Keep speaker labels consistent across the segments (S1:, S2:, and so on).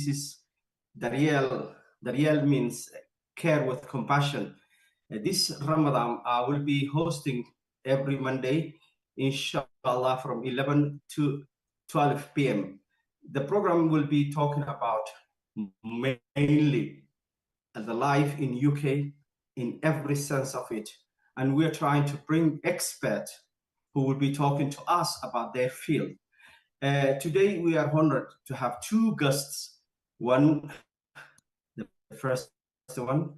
S1: this is the real means care with compassion. This Ramadan, I will be hosting every Monday, inshallah, from 11 to 12 p.m. The program will be talking about mainly the life in UK in every sense of it. And we're trying to bring experts who will be talking to us about their field. Today, we are honored to have two guests. One, the first one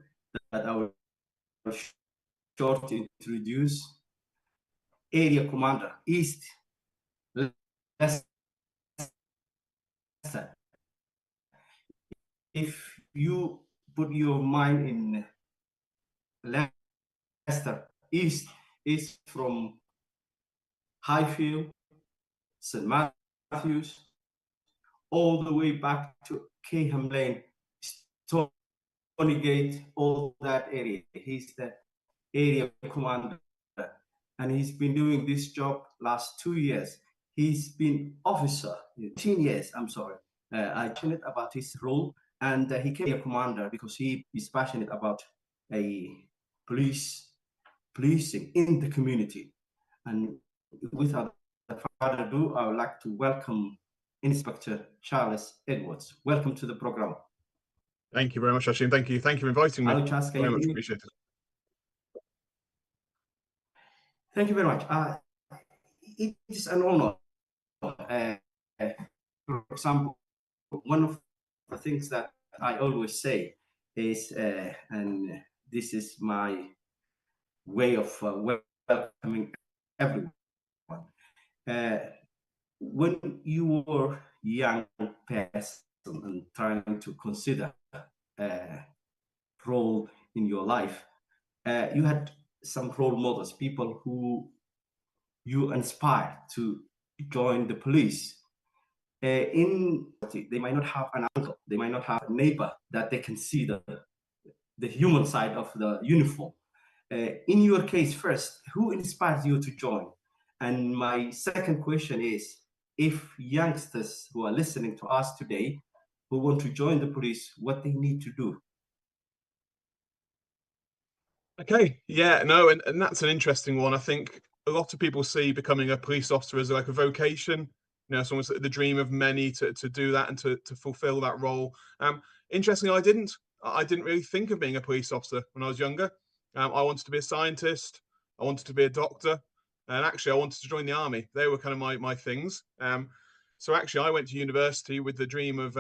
S1: that I will short introduce, Area Commander, East Leicester. If you put your mind in Leicester, East is from Highfield, St. Matthews, all the way back to Caham Lane, Stonygate, all that area. He's the area commander, and he's been doing this job last 2 years. He's been officer 10 years. I'm sorry. I'm passionate about his role, and he became a commander because he is passionate about a policing in the community. And without further ado, I would like to welcome Inspector Charles Edwards. Welcome to the program.
S2: Thank you very much, Hashim. Thank you for inviting me.
S1: Charles,
S2: very much appreciated.
S1: Thank you very much. It is an honor. For example, one of the things that I always say is, and this is my way of welcoming everyone. When you were a young person and trying to consider a role in your life, you had some role models, people who you inspired to join the police. They might not have an uncle, they might not have a neighbor that they can see the human side of the uniform. In your case, first, who inspired you to join? And my second question is, if youngsters who are listening to us today who want to join the police, what they need to do?
S2: Okay, yeah, no, and that's an interesting one. I think a lot of people see becoming a police officer as like a vocation, you know, someone's the dream of many to do that and to fulfill that role. Interestingly, I didn't really think of being a police officer when I was younger. I wanted to be a scientist, I wanted to be a doctor, and actually I wanted to join the army. They were kind of my things. So actually I went to university with the dream of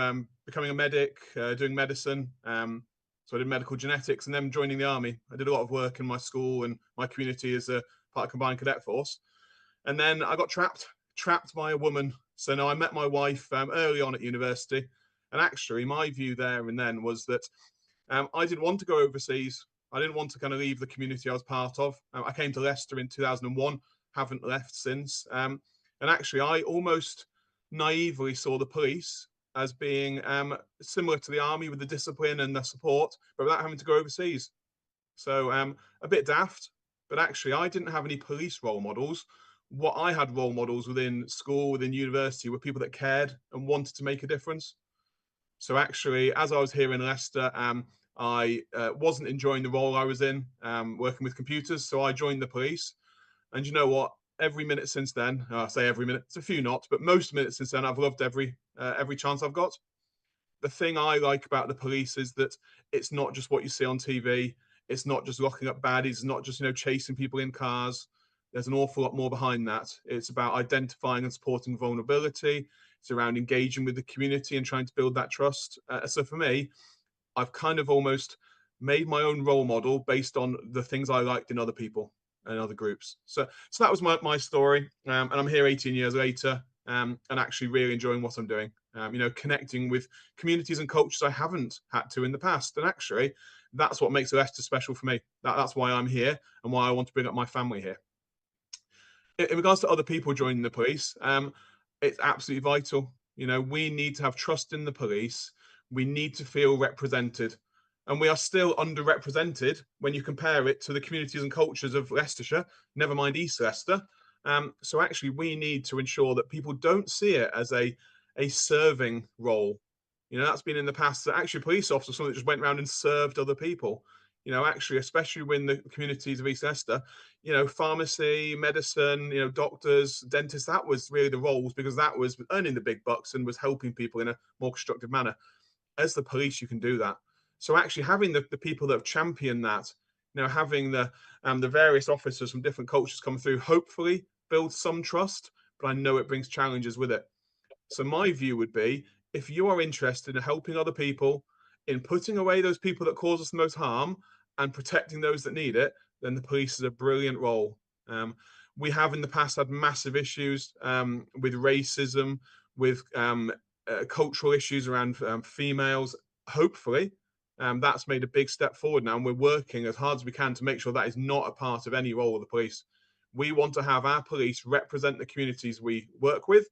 S2: becoming a medic, doing medicine. So I did medical genetics and then joining the army. I did a lot of work in my school and my community as a part of Combined Cadet Force. And then I got trapped by a woman. So now I met my wife early on at university. And actually my view there and then was that I didn't want to go overseas. I didn't want to kind of leave the community I was part of. I came to Leicester in 2001, haven't left since. And actually I almost naively saw the police as being similar to the army with the discipline and the support, but without having to go overseas. So a bit daft, but actually I didn't have any police role models. What I had role models within school, within university, were people that cared and wanted to make a difference. So actually, as I was here in Leicester, I wasn't enjoying the role I was in, working with computers, so I joined the police. And you know what? Every minute since then, I say every minute, it's a few not, but most minutes since then, I've loved every chance I've got. The thing I like about the police is that it's not just what you see on TV. It's not just locking up baddies. It's not just, chasing people in cars. There's an awful lot more behind that. It's about identifying and supporting vulnerability. It's around engaging with the community and trying to build that trust. So for me, I've kind of almost made my own role model based on the things I liked in other people and other groups. So that was my story. And I'm here 18 years later and actually really enjoying what I'm doing. Connecting with communities and cultures I haven't had to in the past. And actually, that's what makes Leicester special for me. That's why I'm here and why I want to bring up my family here. In regards to other people joining the police, it's absolutely vital. We need to have trust in the police. We need to feel represented. And we are still underrepresented when you compare it to the communities and cultures of Leicestershire, never mind East Leicester. So actually, we need to ensure that people don't see it as a serving role. You know, that's been in the past that actually a police officer, someone that just went around and served other people. You know, actually, especially when the communities of East Leicester, you know, pharmacy, medicine, you know, doctors, dentists, that was really the roles, because that was earning the big bucks and was helping people in a more constructive manner. As the police, you can do that. So actually having the people that have championed that, you know, having the various officers from different cultures come through, hopefully builds some trust, but I know it brings challenges with it. So my view would be, if you are interested in helping other people, in putting away those people that cause us the most harm and protecting those that need it, then the police is a brilliant role. We have in the past had massive issues with racism, with cultural issues around females. Hopefully, that's made a big step forward now, and we're working as hard as we can to make sure that is not a part of any role of the police. We want to have our police represent the communities we work with,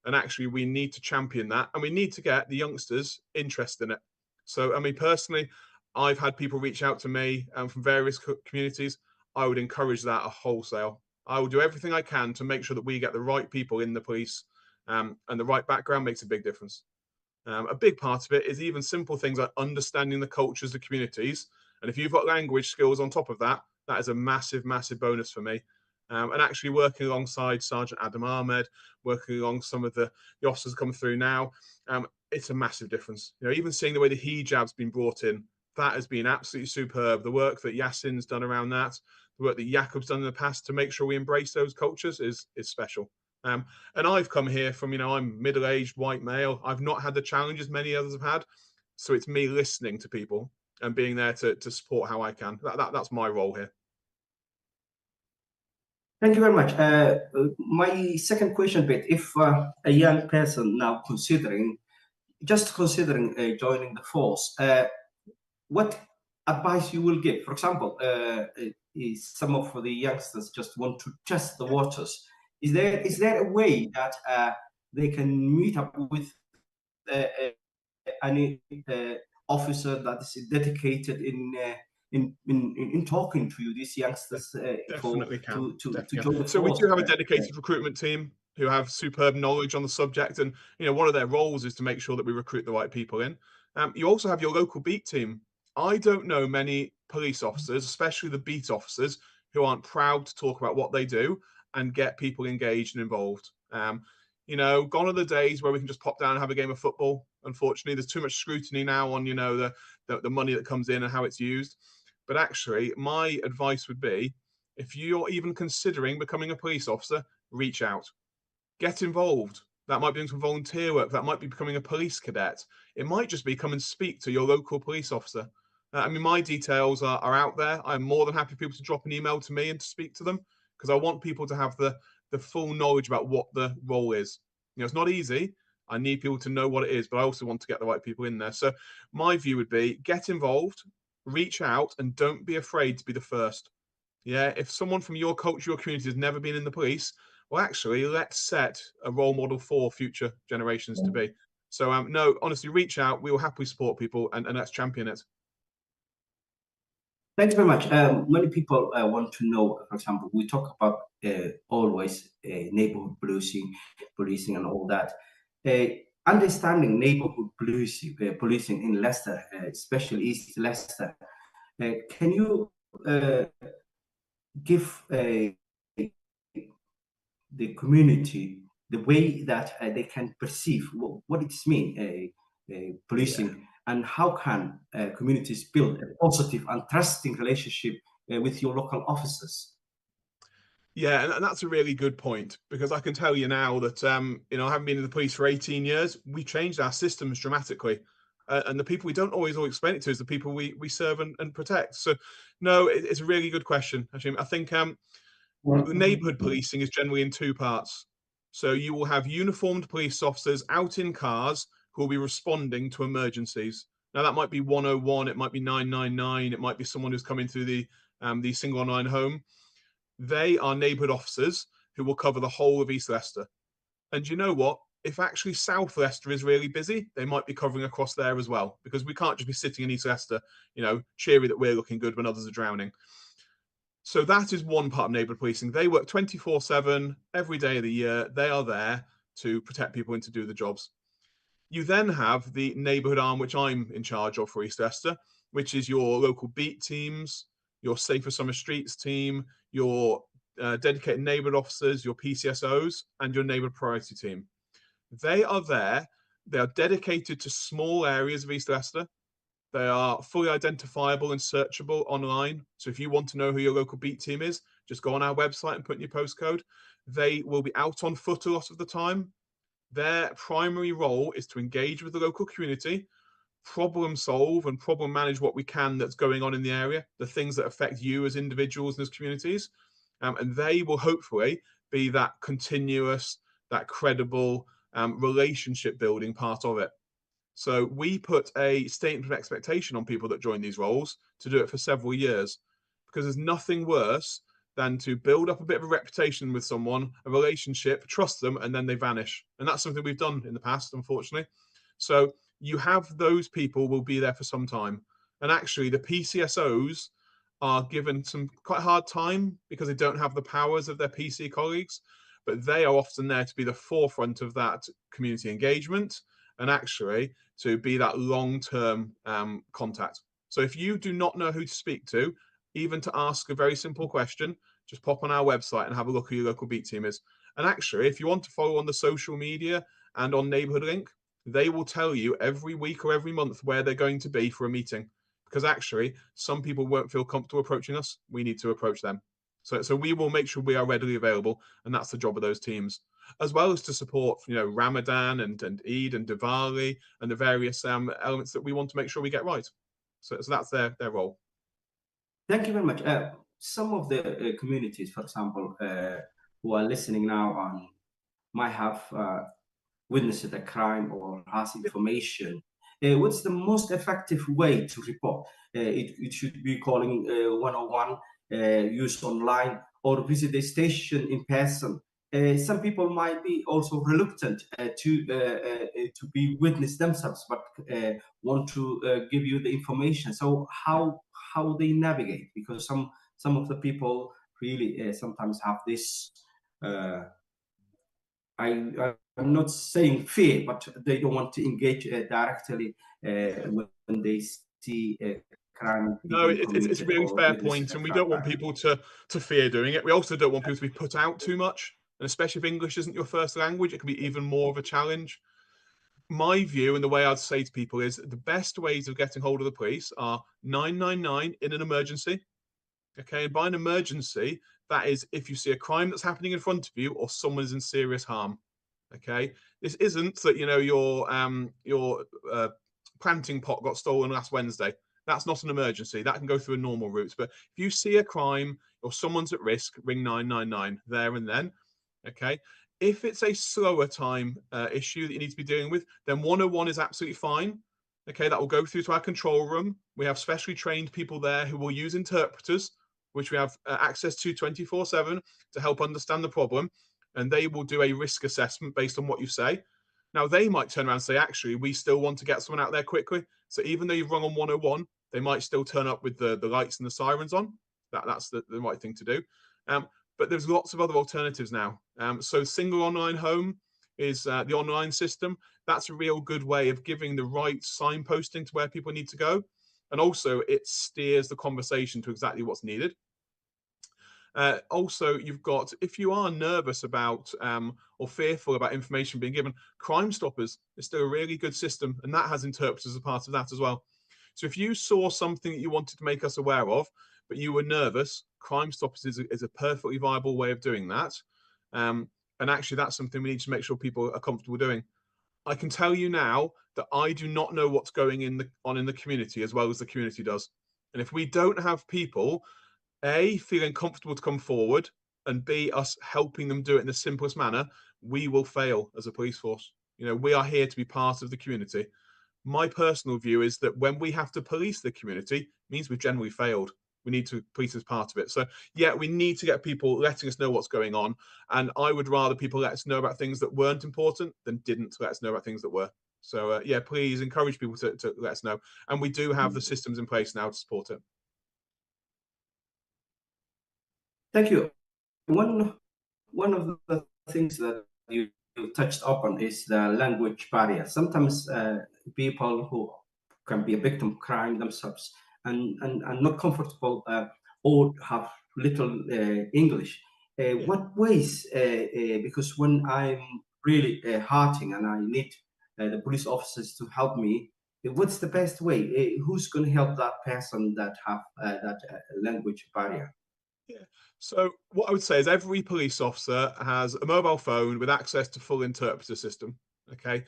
S2: and actually we need to champion that, and we need to get the youngsters interested in it. So, I mean, personally, I've had people reach out to me from various communities. I would encourage that a wholesale. I will do everything I can to make sure that we get the right people in the police, and the right background makes a big difference. A big part of it is even simple things like understanding the cultures of communities. And if you've got language skills on top of that, that is a massive, massive bonus for me. And actually working alongside Sergeant Adam Ahmed, working along some of the officers coming through now, it's a massive difference. You know, even seeing the way the hijab's been brought in, that has been absolutely superb. The work that Yasin's done around that, the work that Jakob's done in the past to make sure we embrace those cultures is special. And I've come here from, you know, I'm middle-aged white male. I've not had the challenges many others have had. So it's me listening to people and being there to support how I can. That's my role here.
S1: Thank you very much. My second question, Pete, if a young person now just considering joining the force, what advice you will give? For example, is some of the youngsters just want to test the waters. Is there a way that they can meet up with any officer that is dedicated in talking to you, these youngsters,
S2: Definitely can.
S1: to join the
S2: So we
S1: force?
S2: do have a dedicated recruitment team who have superb knowledge on the subject, and you know, one of their roles is to make sure that we recruit the right people in. You also have your local beat team. I don't know many police officers, especially the beat officers, who aren't proud to talk about what they do and get people engaged and involved. You know, gone are the days where we can just pop down and have a game of football. Unfortunately, there's too much scrutiny now on, you know, the money that comes in and how it's used. But actually, my advice would be, if you're even considering becoming a police officer, reach out, get involved. That might be doing some volunteer work. That might be becoming a police cadet. It might just be come and speak to your local police officer. I mean, my details are out there. I'm more than happy for people to drop an email to me and to speak to them, because I want people to have the full knowledge about what the role is. You know, it's not easy. I need people to know what it is, but I also want to get the right people in there. So my view would be, get involved, reach out, and don't be afraid to be the first. Yeah, if someone from your culture, your community has never been in the police, well, actually, let's set a role model for future generations to be. So, no, honestly, reach out. We will happily support people, and let's champion it.
S1: Thanks very much. Many people want to know, for example, we talk about always neighborhood policing and all that. Understanding neighborhood policing in Leicester, especially East Leicester, can you give the community the way that they can perceive what it means, policing, and how can communities build a positive and trusting relationship with your local officers?
S2: Yeah, and that's a really good point, because I can tell you now that you know, I haven't been in the police for 18 years. We changed our systems dramatically, and the people we don't always explain it to is the people we serve and protect. So, no, it's a really good question. Actually, I think the neighborhood policing is generally in two parts. So you will have uniformed police officers out in cars who will be responding to emergencies. Now that might be 101, it might be 999, it might be someone who's coming through the single line home. They are neighbourhood officers who will cover the whole of East Leicester. And you know what? If actually South Leicester is really busy, they might be covering across there as well, because we can't just be sitting in East Leicester, you know, cheery that we're looking good when others are drowning. So that is one part of neighbourhood policing. They work 24/7 every day of the year. They are there to protect people and to do the jobs. You then have the neighbourhood arm, which I'm in charge of for East Leicester, which is your local beat teams, your Safer Summer Streets team, your dedicated neighbourhood officers, your PCSOs, and your neighbourhood priority team. They are there. They are dedicated to small areas of East Leicester. They are fully identifiable and searchable online. So if you want to know who your local beat team is, just go on our website and put in your postcode. They will be out on foot a lot of the time. Their primary role is to engage with the local community, problem solve and problem manage what we can that's going on in the area, the things that affect you as individuals and as communities. And they will hopefully be that continuous, that credible relationship building part of it. So we put a statement of expectation on people that join these roles to do it for several years, because there's nothing worse than to build up a bit of a reputation with someone, a relationship, trust them, and then they vanish. And that's something we've done in the past, unfortunately. So you have those people will be there for some time. And actually, the PCSOs are given some quite hard time because they don't have the powers of their PC colleagues, but they are often there to be the forefront of that community engagement and actually to be that long-term contact. So if you do not know who to speak to, even to ask a very simple question, just pop on our website and have a look who your local beat team is. And actually, if you want to follow on the social media and on Neighbourhood Link, they will tell you every week or every month where they're going to be for a meeting. Because actually, some people won't feel comfortable approaching us. We need to approach them. So we will make sure we are readily available, and that's the job of those teams, as well as to support, Ramadan and Eid and Diwali and the various elements that we want to make sure we get right. So that's their role.
S1: Thank you very much. Some of the communities, for example, who are listening now might have witnessed a crime or has information. What's the most effective way to report? It should be calling 101, use online, or visit the station in person. Some people might be also reluctant to be witness themselves, but want to give you the information. So how they navigate? Because some of the people really sometimes have this. I'm not saying fear, but they don't want to engage directly when they see a crime.
S2: No, it's a really fair point, and we don't want people to fear doing it. We also don't want people to be put out too much, and especially if English isn't your first language, it can be even more of a challenge. My view and the way I'd say to people is the best ways of getting hold of the police are 999 in an emergency. Okay, and by an emergency, that is if you see a crime that's happening in front of you or someone is in serious harm. Okay, this isn't that your planting pot got stolen last Wednesday. That's not an emergency. That can go through a normal route. But if you see a crime or someone's at risk, ring 999 there and then. Okay. If it's a slower time issue that you need to be dealing with, then 101 is absolutely fine. Okay, that will go through to our control room. We have specially trained people there who will use interpreters, which we have access to 24/7 to help understand the problem. And they will do a risk assessment based on what you say. Now, they might turn around and say, actually, we still want to get someone out there quickly. So even though you've rung on 101, they might still turn up with the lights and the sirens on. That's the right thing to do. But there's lots of other alternatives now. So Single Online Home is the online system. That's a real good way of giving the right signposting to where people need to go. And also it steers the conversation to exactly what's needed. Also, you've got, if you are nervous about or fearful about information being given, Crime Stoppers is still a really good system, and that has interpreters as a part of that as well. So if you saw something that you wanted to make us aware of, but you were nervous, Crime Stoppers is a perfectly viable way of doing that. And actually, that's something we need to make sure people are comfortable doing. I can tell you now that I do not know what's going on in the community as well as the community does. And if we don't have people, A, feeling comfortable to come forward, and B, us helping them do it in the simplest manner, we will fail as a police force. We are here to be part of the community. My personal view is that when we have to police the community, means we've generally failed. We need to police as part of it. So yeah, we need to get people letting us know what's going on. And I would rather people let us know about things that weren't important than didn't let us know about things that were. So yeah, please encourage people to let us know. And we do have the systems in place now to support it.
S1: Thank you. One of the things that you touched upon is the language barrier. Sometimes people who can be a victim of crime themselves and not comfortable or have little English. What ways, because when I'm really hurting and I need the police officers to help me, what's the best way? Who's going to help that person that have that language barrier?
S2: Yeah. So what I would say is every police officer has a mobile phone with access to full interpreter system. Okay.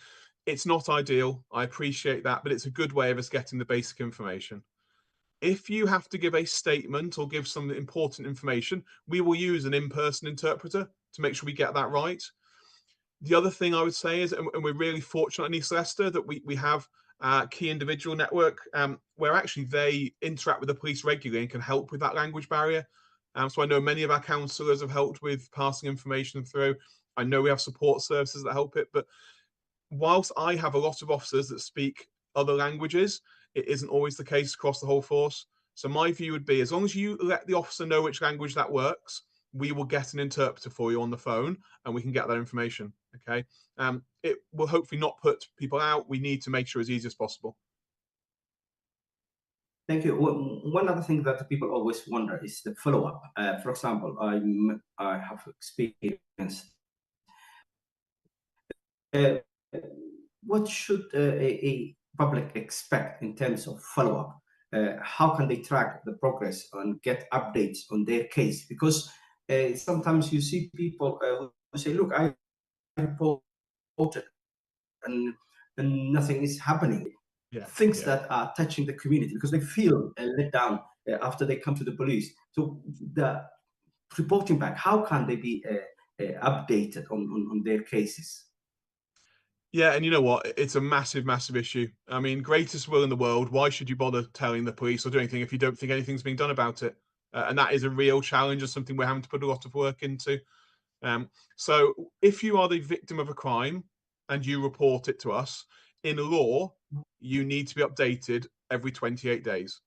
S2: It's not ideal. I appreciate that, but it's a good way of us getting the basic information. If you have to give a statement or give some important information, we will use an in-person interpreter to make sure we get that right. The other thing I would say is, and we're really fortunate in East Leicester that we have a key individual network where actually they interact with the police regularly and can help with that language barrier. So I know many of our counsellors have helped with passing information through. I know we have support services that help it, but whilst I have a lot of officers that speak other languages, it isn't always the case across the whole force. So my view would be, as long as you let the officer know which language that works, we will get an interpreter for you on the phone and we can get that information. Okay. It will hopefully not put people out. We need to make sure as easy as possible.
S1: Thank you. One other thing that people always wonder is the follow-up. For example, I have experienced. What should a public expect in terms of follow-up? How can they track the progress and get updates on their case? Because sometimes you see people who say, "Look, I reported and nothing is happening."
S2: Yeah.
S1: Things that are touching the community because they feel let down after they come to the police. So the reporting back, how can they be updated on their cases?
S2: Yeah, and you know what? It's a massive, massive issue. I mean, greatest will in the world. Why should you bother telling the police or doing anything if you don't think anything's being done about it? And that is a real challenge and something we're having to put a lot of work into. So if you are the victim of a crime and you report it to us, in law, you need to be updated every 28 days.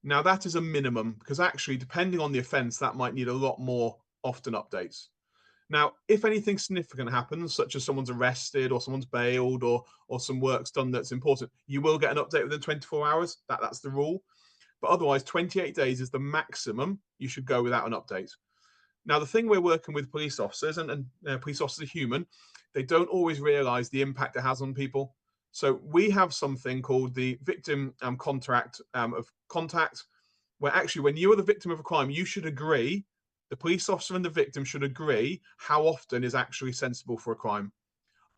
S2: Now, that is a minimum because actually, depending on the offence, that might need a lot more often updates. Now, if anything significant happens, such as someone's arrested or someone's bailed or some work's done that's important, you will get an update within 24 hours. That's the rule. But otherwise, 28 days is the maximum you should go without an update. Now, the thing we're working with police officers, and police officers are human, they don't always realise the impact it has on people. So we have something called the victim contract of contact, where actually when you are the victim of a crime, you should agree, the police officer and the victim should agree how often is actually sensible for a crime.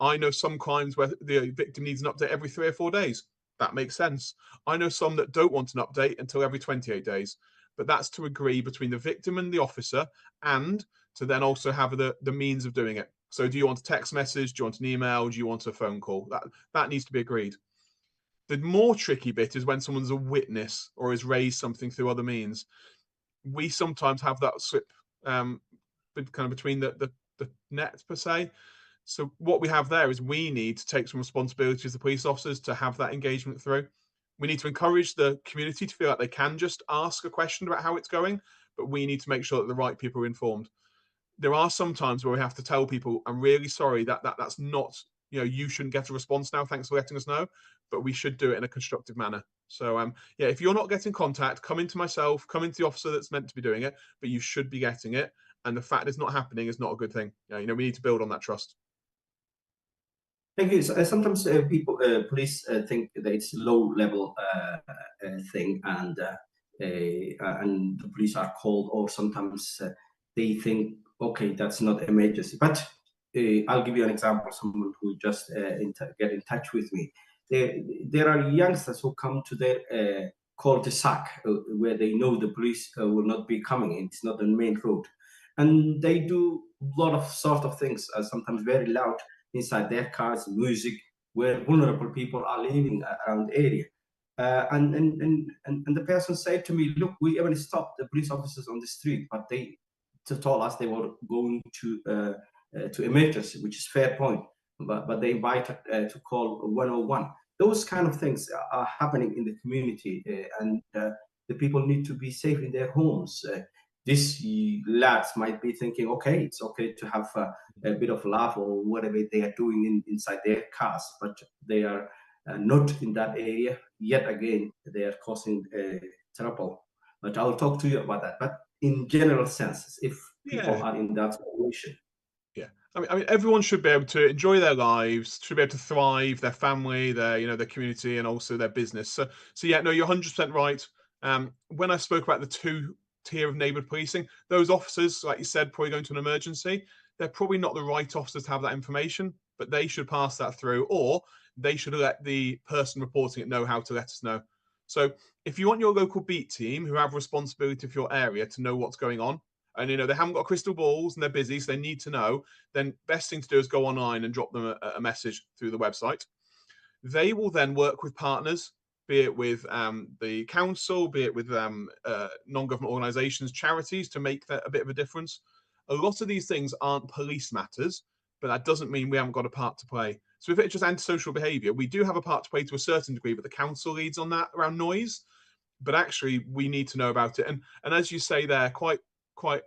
S2: I know some crimes where the victim needs an update every 3 or 4 days. That makes sense. I know some that don't want an update until every 28 days. But that's to agree between the victim and the officer and to then also have the means of doing it. So do you want a text message? Do you want an email? Do you want a phone call? That needs to be agreed. The more tricky bit is when someone's a witness or has raised something through other means. We sometimes have that slip kind of between the net per se. So what we have there is we need to take some responsibility as the police officers to have that engagement through. We need to encourage the community to feel like they can just ask a question about how it's going, but we need to make sure that the right people are informed. There are some times where we have to tell people, I'm really sorry that's not, you shouldn't get a response now. Thanks for letting us know, but we should do it in a constructive manner. So yeah, if you're not getting contact, come into myself, come into the officer that's meant to be doing it, but you should be getting it. And the fact it's not happening is not a good thing. We need to build on that trust.
S1: Thank you. Sometimes police think that it's low-level thing, and the police are called, or sometimes they think, okay, that's not emergency. But I'll give you an example. Someone who just get in touch with me. There are youngsters who come to their cul-de-sac where they know the police will not be coming in. It's not the main road, and they do a lot of sort of things, sometimes very loud inside their cars, music, where vulnerable people are living around the area. And the person said to me, look, we even stopped the police officers on the street, but they told us they were going to emergency, which is fair point. But they invited to call 101. Those kind of things are happening in the community, and the people need to be safe in their homes. these lads might be thinking, okay, it's okay to have a bit of laugh or whatever they are doing inside their cars, but they are not in that area. Yet again, they are causing trouble. But I'll talk to you about that. But in general sense, if people
S2: Yeah.
S1: are in that situation.
S2: Yeah, I mean, everyone should be able to enjoy their lives, should be able to thrive, their family, their their community, and also their business. So yeah, no, you're 100% right. When I spoke about the two-tier of neighbourhood policing, those officers, like you said, probably going to an emergency, they're probably not the right officers to have that information, but they should pass that through, or they should let the person reporting it know how to let us know. So if you want your local beat team who have responsibility for your area to know what's going on, and they haven't got crystal balls and they're busy, so they need to know, then best thing to do is go online and drop them a message through the website. They will then work with partners, be it with the council, be it with non-government organisations, charities, to make that a bit of a difference. A lot of these things aren't police matters, but that doesn't mean we haven't got a part to play. So if it's just antisocial behaviour, we do have a part to play to a certain degree, but the council leads on that around noise. But actually, we need to know about it. And as you say there, quite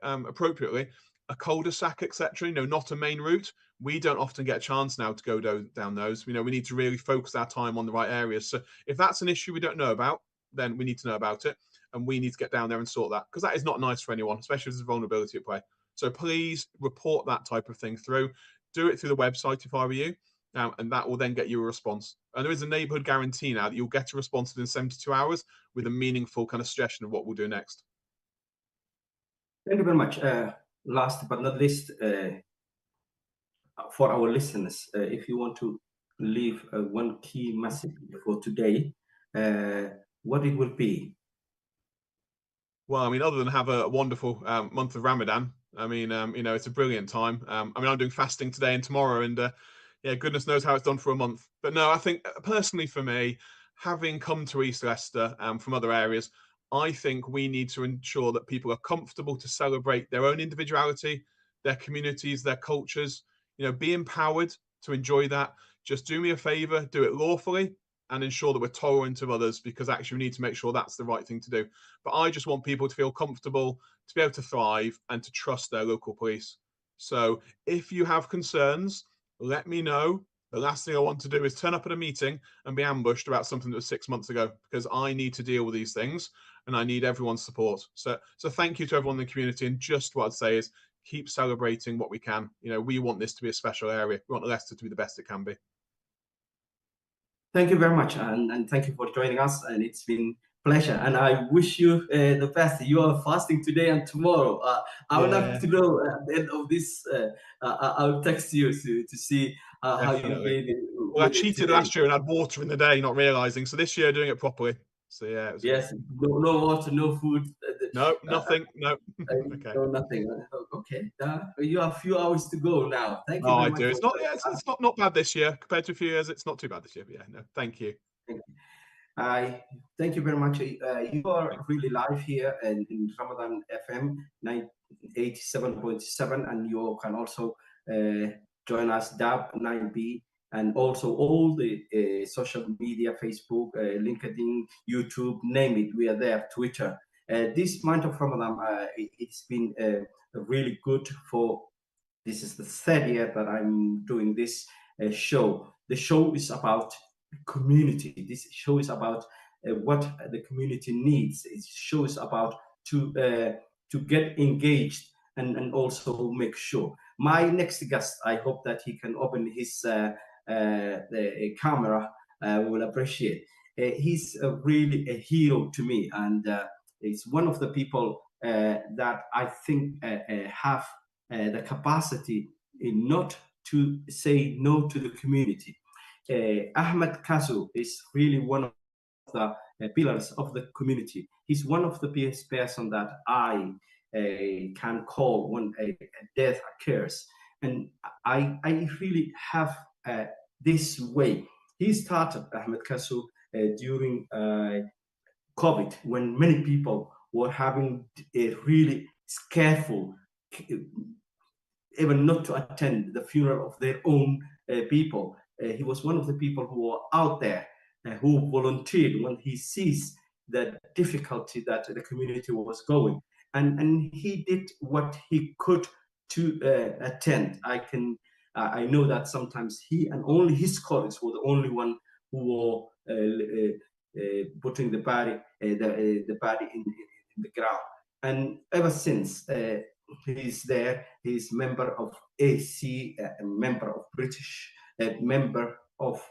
S2: appropriately, a cul-de-sac, etc. Not a main route. We don't often get a chance now to go down those. We need to really focus our time on the right areas. So if that's an issue we don't know about, then we need to know about it, and we need to get down there and sort that, because that is not nice for anyone, especially if there's a vulnerability at play. So please report that type of thing through. Do it through the website if I were you. And that will then get you a response. And there is a neighbourhood guarantee now that you'll get a response within 72 hours with a meaningful kind of suggestion of what we'll do next.
S1: Thank you very much. Last but not least, for our listeners, if you want to leave one key message for today, what it will be?
S2: Well, I mean, other than have a wonderful month of Ramadan, I mean, it's a brilliant time. I mean, I'm doing fasting today and tomorrow, and yeah, goodness knows how it's done for a month. But no, I think personally for me, having come to East Leicester from other areas, I think we need to ensure that people are comfortable to celebrate their own individuality, their communities, their cultures. Be empowered to enjoy that. Just do me a favor, do it lawfully, and ensure that we're tolerant of others, because actually we need to make sure that's the right thing to do. But I just want people to feel comfortable, to be able to thrive, and to trust their local police. So if you have concerns, let me know. The last thing I want to do is turn up at a meeting and be ambushed about something that was 6 months ago, because I need to deal with these things and I need everyone's support. So thank you to everyone in the community. And just what I'd say is keep celebrating what we can. We want this to be a special area. We want Leicester to be the best it can be.
S1: Thank you very much, and thank you for joining us. And it's been a pleasure. And I wish you the best. You are fasting today and tomorrow. I would like to know at the end of this. I'll text you to see how you're feeling.
S2: Well, I cheated last year and had water in the day, not realizing. So this year, doing it properly. So yeah, it was
S1: yes, no water, no food.
S2: No, nothing. No.
S1: Okay. No, nothing. Okay. You have a few hours to go now. Thank you very much.
S2: It's not. Yeah, it's not bad this year compared to a few years. It's not too bad this year. But yeah, no. Thank you.
S1: Thank you very much. You are really live here in Ramadan FM 87.7, and you can also join us DAB 9B, and also all the social media, Facebook, LinkedIn, YouTube, name it, we are there, Twitter. This month of Ramadan, it's been really good this is the third year that I'm doing this show. The show is about community. This show is about what the community needs. It shows about to get engaged and also make sure. My next guest, I hope that he can open his the camera. Will appreciate. He's really a hero to me, and he's one of the people that I think have the capacity not to say no to the community. Ahmed Kasu is really one of the pillars of the community. He's one of the person that I can call when a death occurs. And I really have this way. He started, Ahmed Kasu, during COVID, when many people were having a really careful, even not to attend the funeral of their own people. He was one of the people who were out there, who volunteered when he sees the difficulty that the community was going. and he did what he could to attend. I know that sometimes he and only his colleagues were the only one who were putting the body in the ground. And ever since he's there, he's member of AC, a member of British, a member of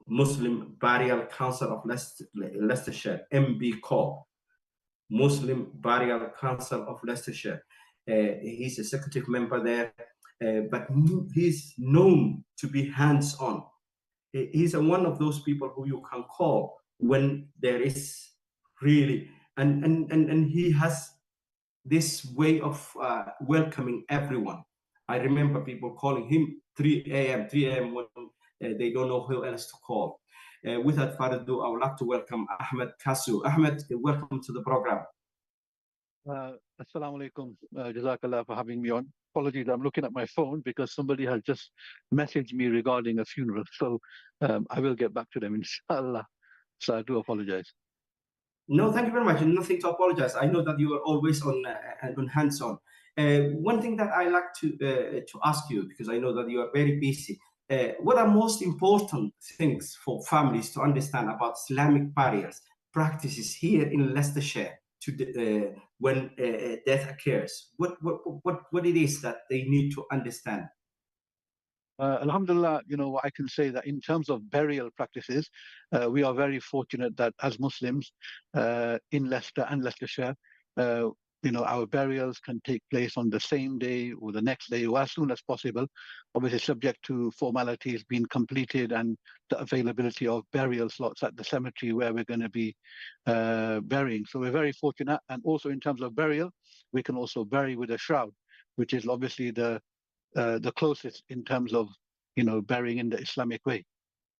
S1: Muslim Burial Council of Leicestershire, MB Muslim Burial Council of Leicestershire. He's executive member there, but he's known to be hands-on. He's one of those people who you can call when there is really, and he has this way of welcoming everyone. I remember people calling him 3 a.m. when they don't know who else to call. Without further ado, I would like to welcome Ahmed Kasu. Ahmed, welcome to the program.
S3: Assalamu alaikum. Jazakallah for having me on. Apologies, I'm looking at my phone because somebody has just messaged me regarding a funeral. So I will get back to them, inshallah. So I do apologize.
S1: No, thank you very much. Nothing to apologize. I know that you are always on hands-on. One thing that I like to ask you, because I know that you are very busy, what are most important things for families to understand about Islamic barriers practices here in Leicestershire to when death occurs? What it is that they need to understand?
S3: Alhamdulillah, what I can say that in terms of burial practices, we are very fortunate that as Muslims in Leicester and Leicestershire, our burials can take place on the same day or the next day or as soon as possible, obviously subject to formalities being completed and the availability of burial slots at the cemetery where we're going to be burying. So we're very fortunate. And also in terms of burial, we can also bury with a shroud, which is obviously the closest in terms of burying in the Islamic way.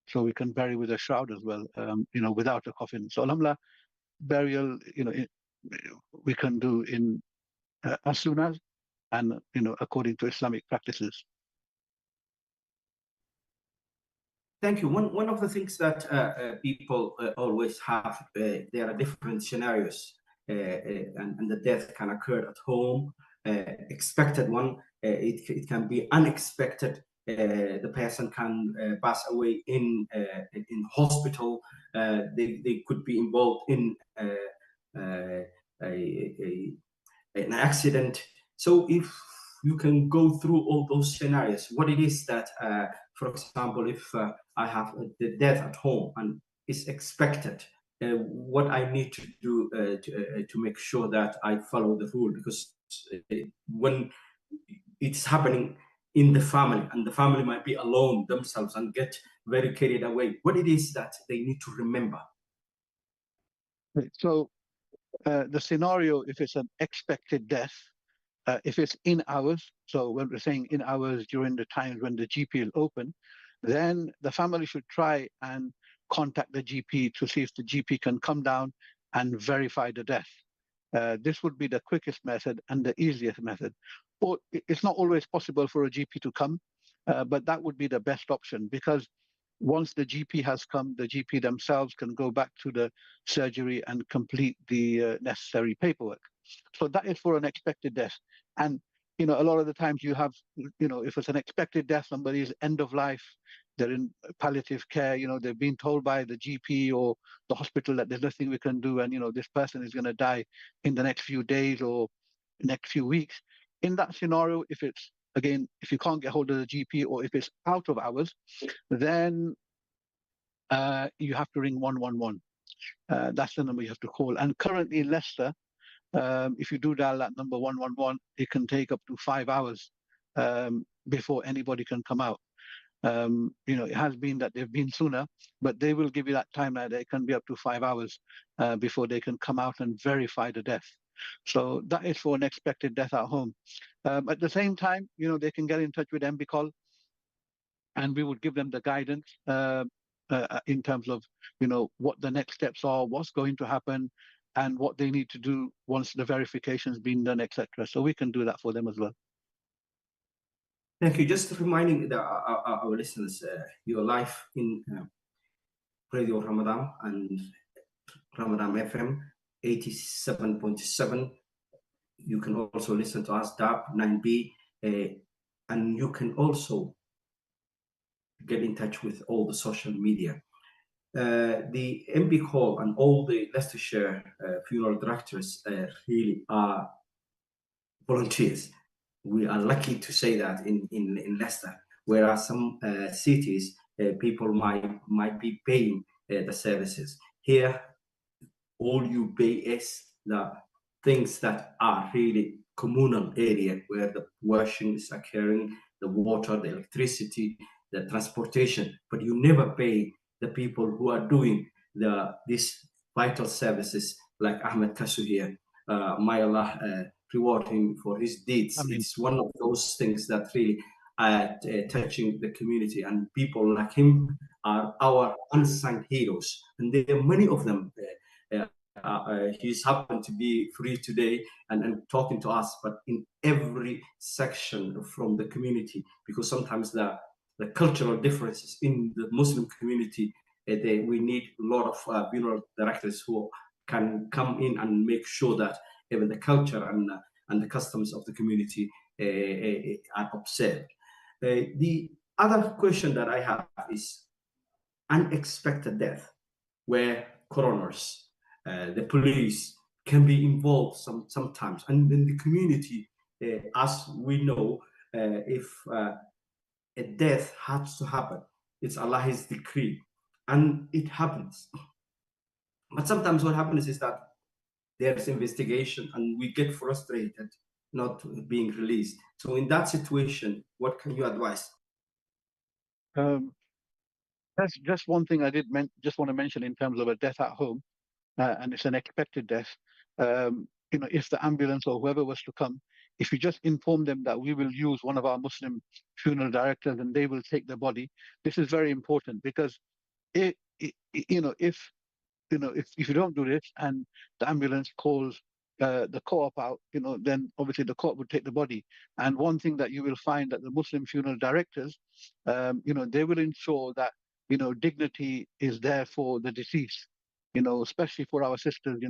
S3: So we can bury with a shroud as well, without a coffin. So alhamdulillah, burial we can do in as soon as and according to Islamic practices.
S1: Thank you. One of the things that people always have, there are different scenarios, and the death can occur at home, expected one. It can be unexpected. The person can pass away in hospital. They could be involved in an accident. So if you can go through all those scenarios, what it is that, for example, if I have the death at home and it's expected, what I need to do to make sure that I follow the rule, because when it's happening in the family and the family might be alone themselves and get very carried away, what it is that they need to remember?
S3: So the scenario, if it's an expected death, if it's in hours, so when we're saying in hours during the times when the GP is open, then the family should try and contact the GP to see if the GP can come down and verify the death. This would be the quickest method and the easiest method. Or it's not always possible for a GP to come, but that would be the best option, because once the GP has come, the GP themselves can go back to the surgery and complete the necessary paperwork. So that is for an expected death. And, a lot of the times you have, if it's an expected death, somebody's end of life, they're in palliative care, they've been told by the GP or the hospital that there's nothing we can do, and, this person is going to die in the next few days or next few weeks. In that scenario, if you can't get hold of the GP or if it's out of hours, then you have to ring 111. That's the number you have to call. And currently in Leicester, if you do dial that number 111, it can take up to 5 hours before anybody can come out. It has been that they've been sooner, but they will give you that time that it can be up to 5 hours before they can come out and verify the death. So that is for an expected death at home. At the same time, they can get in touch with MBCOL, and we would give them the guidance in terms of, what the next steps are, what's going to happen, and what they need to do once the verification's been done, etc. So we can do that for them as well.
S1: Thank you. Just reminding our listeners, your life in Radio Ramadan and Ramadan FM 87.7. You can also listen to us, DAP 9B, and you can also get in touch with all the social media. The MB Hall and all the Leicestershire funeral directors really are volunteers. We are lucky to say that in Leicester, whereas some cities, people might be paying the services. Here, all you pay is the things that are really communal area, where the washing is occurring, the water, the electricity, the transportation, but you never pay the people who are doing these vital services, like Ahmed Kasu here. May Allah reward him for his deeds.
S3: I mean,
S1: it's one of those things that really are touching the community, and people like him are our unsung heroes, and there are many of them. He's happened to be free today and talking to us, but in every section from the community, because sometimes the cultural differences in the Muslim community, we need a lot of funeral directors who can come in and make sure that even the culture and the customs of the community are observed. The other question that I have is unexpected death, where coroners, the police can be involved sometimes, and in the community, as we know, if a death has to happen, it's Allah's decree, and it happens. But sometimes what happens is that there's investigation, and we get frustrated not being released. So in that situation, what can you advise?
S3: That's just one thing I just want to mention in terms of a death at home, and it's an expected death. If the ambulance or whoever was to come, if you just inform them that we will use one of our Muslim funeral directors and they will take the body, this is very important, because if you don't do this and the ambulance calls the co-op out, then obviously the co-op would take the body. And one thing that you will find that the Muslim funeral directors, they will ensure that, dignity is there for the deceased, especially for our sisters,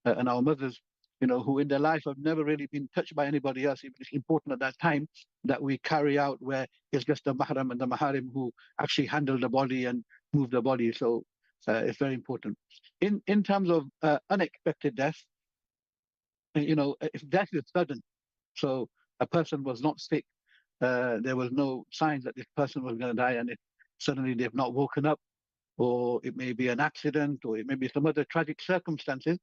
S3: and our mothers, who in their life have never really been touched by anybody else. It's important at that time that we carry out where it's just the mahram and the maharim who actually handle the body and move the body. So it's very important. In terms of unexpected death, if death is sudden, so a person was not sick, there was no signs that this person was going to die, and suddenly they've not woken up, or it may be an accident, or it may be some other tragic circumstances.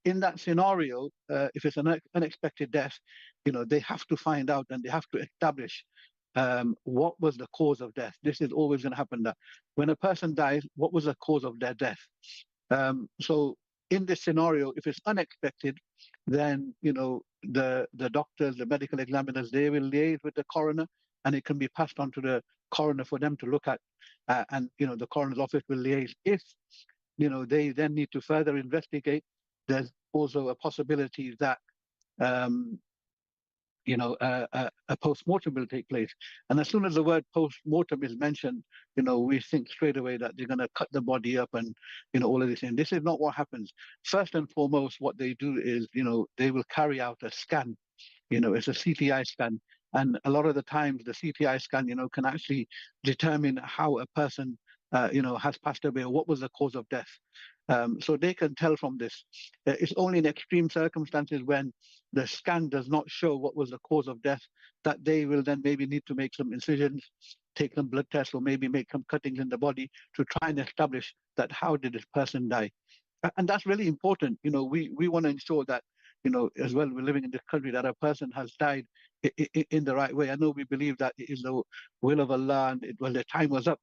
S3: In that scenario, if it's an unexpected death, they have to find out and they have to establish what was the cause of death. This is always going to happen, that when a person dies, what was the cause of their death? So in this scenario, if it's unexpected, then the doctors, the medical examiners, they will liaise with the coroner, and it can be passed on to the coroner for them to look at, and the coroner's office will liaise. If they then need to further investigate, there's also a possibility that a post-mortem will take place. And as soon as the word post-mortem is mentioned, we think straight away that they're going to cut the body up and, all of this. And this is not what happens. First and foremost, what they do is, they will carry out a scan. It's a CTI scan. And a lot of the times the CTI scan, can actually determine how a person, has passed away, or what was the cause of death. So they can tell from this. It's only in extreme circumstances, when the scan does not show what was the cause of death, that they will then maybe need to make some incisions, take some blood tests, or maybe make some cuttings in the body to try and establish that how did this person die. And that's really important. We want to ensure that, as well, we're living in this country, that a person has died in the right way. I know we believe that it is the will of Allah, and the time was up.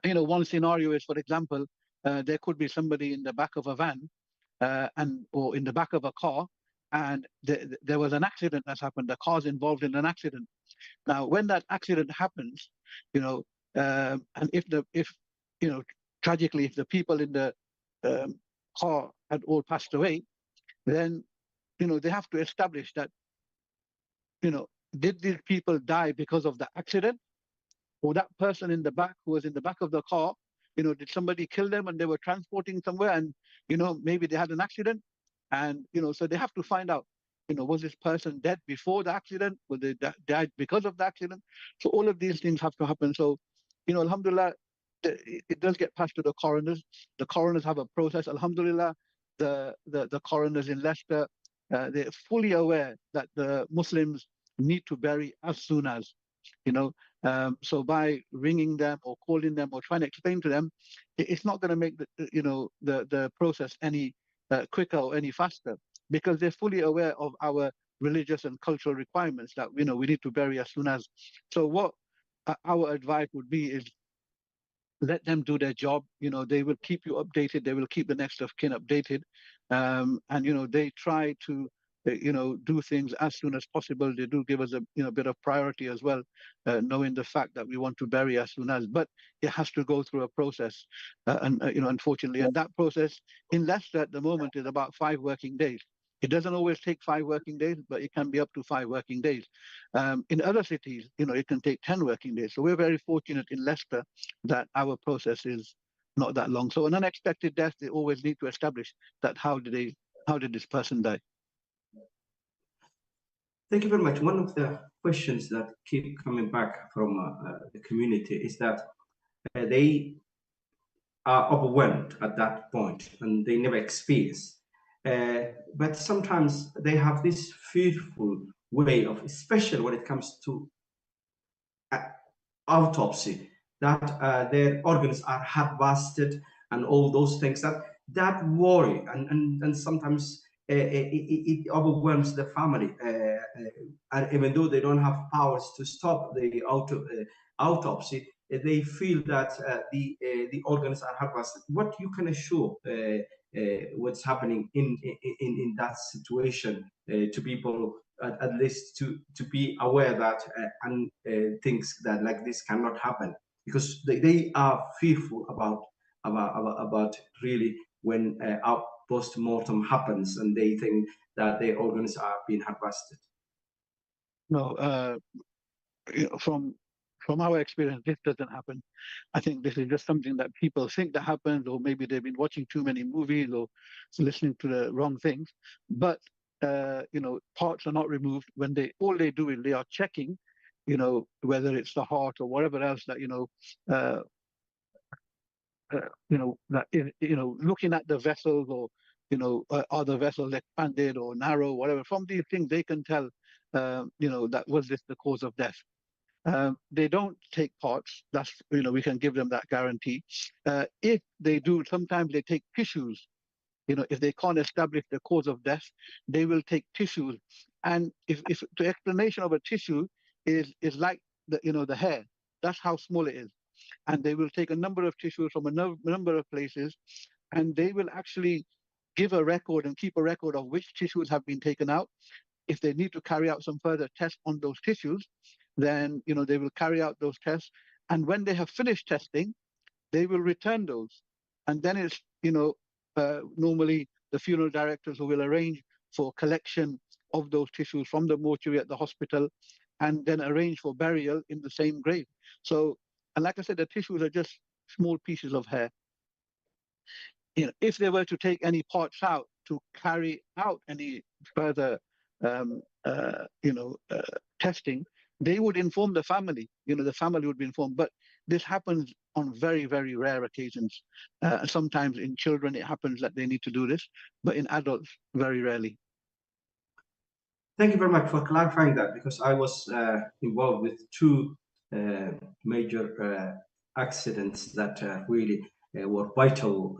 S3: One scenario is, for example, there could be somebody in the back of a van, or in the back of a car, and there was an accident that's happened. The car's involved in an accident. Now, when that accident happens, and if tragically, if the people in the car had all passed away, then they have to establish that did these people die because of the accident, or that person in the back who was in the back of the car, did somebody kill them and they were transporting somewhere, and maybe they had an accident, and so they have to find out, was this person dead before the accident? Was they died because of the accident? So all of these things have to happen. So, alhamdulillah, it does get passed to the coroners. The coroners have a process. Alhamdulillah, the coroners in Leicester, they're fully aware that the Muslims need to bury as soon as, so by ringing them or calling them or trying to explain to them, it's not going to make the process any quicker or any faster, because they're fully aware of our religious and cultural requirements that we need to bury as soon as. So what our advice would be is, let them do their job. They will keep you updated. They will keep the next of kin updated, and they try to do things as soon as possible. They do give us a bit of priority as well, knowing the fact that we want to bury as soon as, but it has to go through a process, and unfortunately, and that process in Leicester at the moment is about 5 working days. It doesn't always take 5 working days, but it can be up to 5 working days. In other cities, it can take 10 working days. So we're very fortunate in Leicester that our process is not that long. So an unexpected death, they always need to establish that how did this person die?
S1: Thank you very much. One of the questions that keep coming back from the community is that they are overwhelmed at that point and they never experience. But sometimes they have this fearful way of, especially when it comes to autopsy, that their organs are harvested and all those things, that worry and sometimes it overwhelms the family, and even though they don't have powers to stop the autopsy, they feel that the organs are harvested. What you can assure what's happening in that situation to people, at least to be aware that and things that like this cannot happen, because they are fearful about really when post-mortem happens and they think that their organs are being harvested.
S3: No, from our experience, this doesn't happen. I think this is just something that people think that happens, or maybe they've been watching too many movies or listening to the wrong things. But parts are not removed. When all they do is they are checking, whether it's the heart or whatever else that that is, looking at the vessels, or are the vessels expanded or narrow, whatever. From these things, they can tell, that was this the cause of death. They don't take parts. That's, we can give them that guarantee. If they do, sometimes they take tissues. If they can't establish the cause of death, they will take tissues. And if the explanation of a tissue is like the hair, that's how small it is. And they will take a number of tissues from a number of places, and they will actually give a record and keep a record of which tissues have been taken out. If they need to carry out some further tests on those tissues, then they will carry out those tests. And when they have finished testing, they will return those. And then it's normally the funeral directors who will arrange for collection of those tissues from the mortuary at the hospital, and then arrange for burial in the same grave. So, and like I said, the tissues are just small pieces of hair. If they were to take any parts out to carry out any further testing, they would inform the family. The family would be informed. But this happens on very, very rare occasions. Sometimes in children, it happens that they need to do this, but in adults, very rarely.
S1: Thank you very much for clarifying that, because I was involved with 2 major accidents that really were vital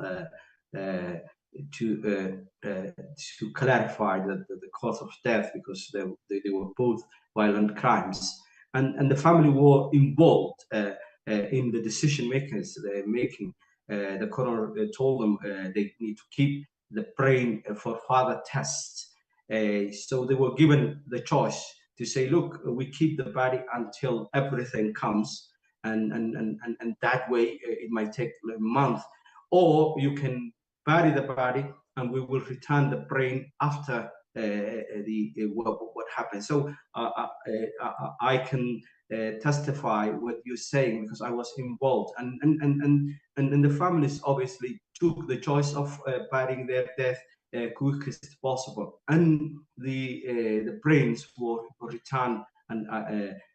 S1: to clarify the cause of death, because they were both violent crimes, and the family were involved in the decision makers making. The coroner told them they need to keep the brain for further tests. So they were given the choice to say, look, we keep the body until everything comes, and that way it might take a month, or you can bury the body and we will return the brain after what happens. So I can testify what you're saying because I was involved, and the families obviously took the choice of burying their death quickest possible, and the brains were returned, and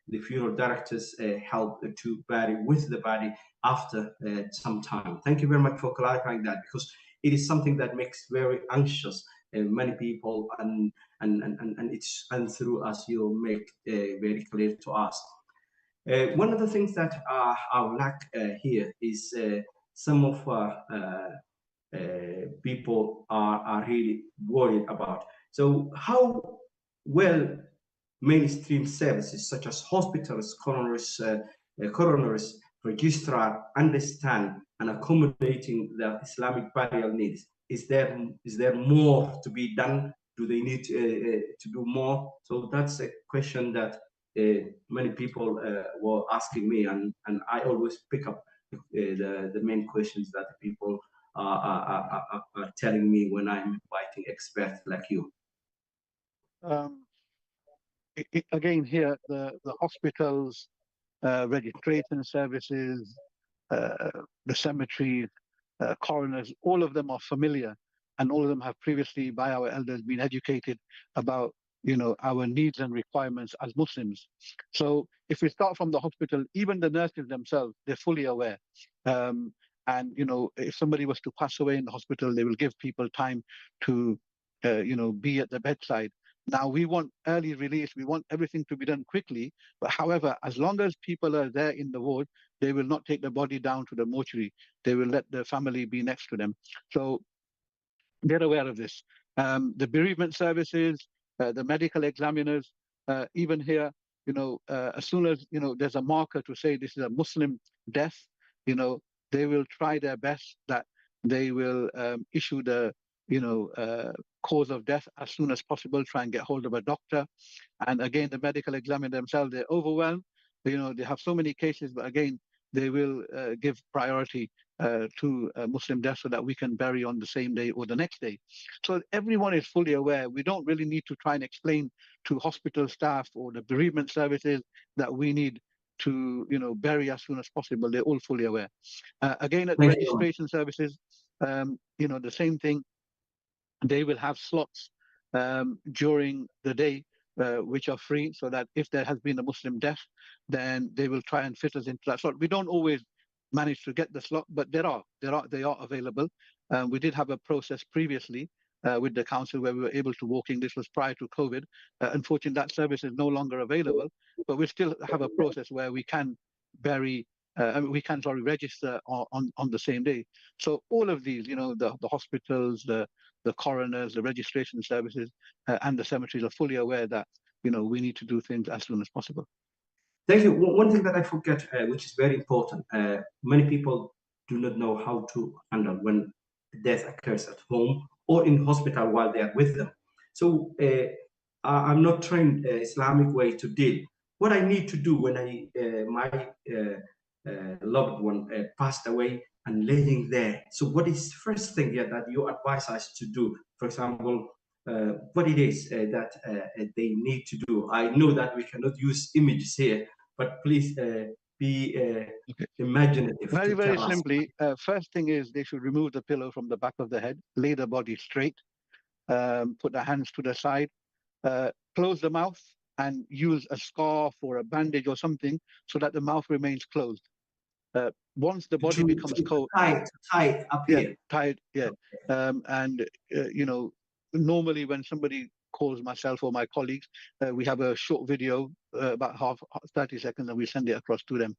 S1: the funeral directors helped to bury with the body after some time. Thank you very much for clarifying that, because it is something that makes very anxious many people, and it's and through as you make very clear to us. One of the things that I would like here is some of people are really worried about. So how well mainstream services such as hospitals, coroners, registrar understand and accommodating the Islamic burial needs? Is there more to be done? Do they need to do more? So that's a question that many people were asking me, and I always pick up the main questions that people are telling me when I'm inviting experts like you.
S3: Again, here the hospitals, registration services, the cemeteries, coroners, all of them are familiar, and all of them have previously, by our elders, been educated about, you know, our needs and requirements as Muslims. So if we start from the hospital, even the nurses themselves, they're fully aware. And you know, if somebody was to pass away in the hospital, they will give people time to, you know, be at the bedside. Now, we want early release. We want everything to be done quickly. But however, as long as people are there in the ward, they will not take the body down to the mortuary. They will let the family be next to them. So they're aware of this. The bereavement services, the medical examiners, even here, you know, as soon as, you know, there's a marker to say this is a Muslim death, you know, they will try their best that they will issue the, you know, cause of death as soon as possible, try and get hold of a doctor. And again, the medical examiner themselves, they're overwhelmed. You know, they have so many cases, but again, they will give priority to Muslim death so that we can bury on the same day or the next day. So everyone is fully aware. We don't really need to try and explain to hospital staff or the bereavement services that we need to, you know, bury as soon as possible. They're all fully aware. Again, at the registration services, you know, the same thing. They will have slots during the day which are free, so that if there has been a Muslim death, then they will try and fit us into that slot. We don't always manage to get the slot, but they are available. We did have a process previously with the council where we were able to walk in. This was prior to COVID. Unfortunately, that service is no longer available, but we still have a process where we can bury. We can register on the same day. So all of these, you know, the hospitals, the coroners, the registration services, and the cemeteries are fully aware that, you know, we need to do things as soon as possible.
S1: Thank you. One thing that I forget, which is very important, many people do not know how to handle when death occurs at home or in hospital while they are with them. So I'm not trained Islamic way to deal. What I need to do when my loved one passed away and laying there. So what is the first thing that you advise us to do? For example, what it is that they need to do. I know that we cannot use images here, but please be imaginative.
S3: Very simply, first thing is they should remove the pillow from the back of the head, lay the body straight, put the hands to the side, close the mouth, and use a scarf or a bandage or something so that the mouth remains closed. Once the body becomes cold,
S1: tight up here.
S3: Tight, yeah. And you know, normally when somebody calls myself or my colleagues, we have a short video, about 30 seconds, and we send it across to them.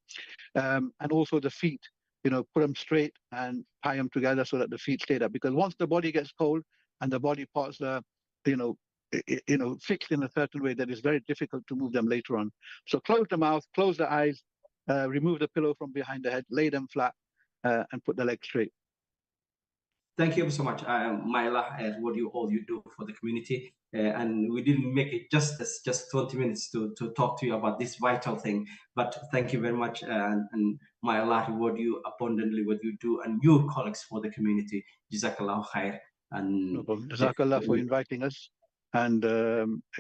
S3: And also the feet, you know, put them straight and tie them together so that the feet stay there. Because once the body gets cold and the body parts are, you know, fixed in a certain way, that is very difficult to move them later on. So close the mouth, close the eyes, remove the pillow from behind the head, lay them flat, and put the legs straight.
S1: Thank you so much, Maila, what you do for the community. And we didn't make it just 20 minutes to talk to you about this vital thing. But thank you very much, and Maila, what you do, and your colleagues for the community. Jazakallah khair. And
S3: no problem. Jazakallah for inviting us. And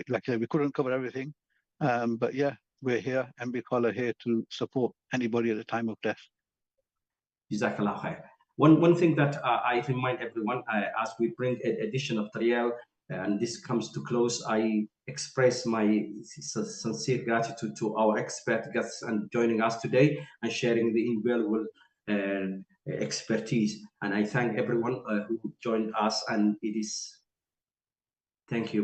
S3: like I said, we couldn't cover everything. But yeah, we're here, MB Collar here to support anybody at the time of death.
S1: Jazakallah khair. One thing that I remind everyone, as we bring an edition of Tariel, and this comes to close, I express my sincere gratitude to our expert guests and joining us today and sharing the invaluable expertise. And I thank everyone who joined us, and thank you.